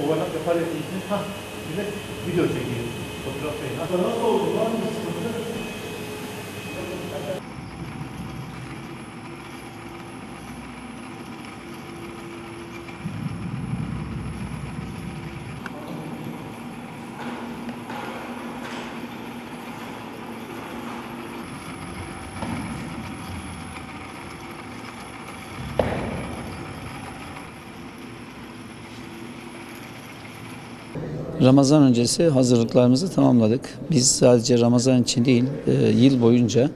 overlap yapar yapıyorsunuz. Bir de video çekiyor. Fotoğraf değil. Nasıl oldu? Var mı sıkıntı? Ramazan öncesi hazırlıklarımızı tamamladık. Biz sadece Ramazan için değil, yıl boyunca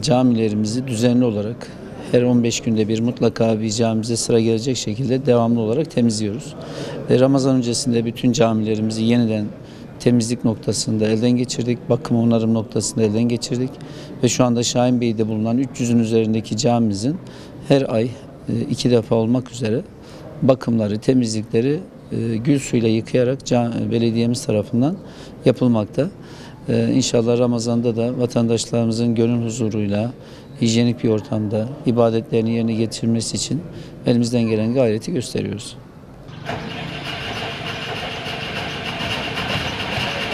camilerimizi düzenli olarak her 15 günde bir mutlaka bir camimize sıra gelecek şekilde devamlı olarak temizliyoruz. Ramazan öncesinde bütün camilerimizi yeniden temizlik noktasında elden geçirdik, bakım onarım noktasında elden geçirdik ve şu anda Şahinbey'de bulunan 300'ün üzerindeki camimizin her ay 2 defa olmak üzere bakımları, temizlikleri gül suyuyla yıkayarak belediyemiz tarafından yapılmakta. İnşallah Ramazan'da da vatandaşlarımızın gönül huzuruyla, hijyenik bir ortamda ibadetlerini yerine getirmesi için elimizden gelen gayreti gösteriyoruz.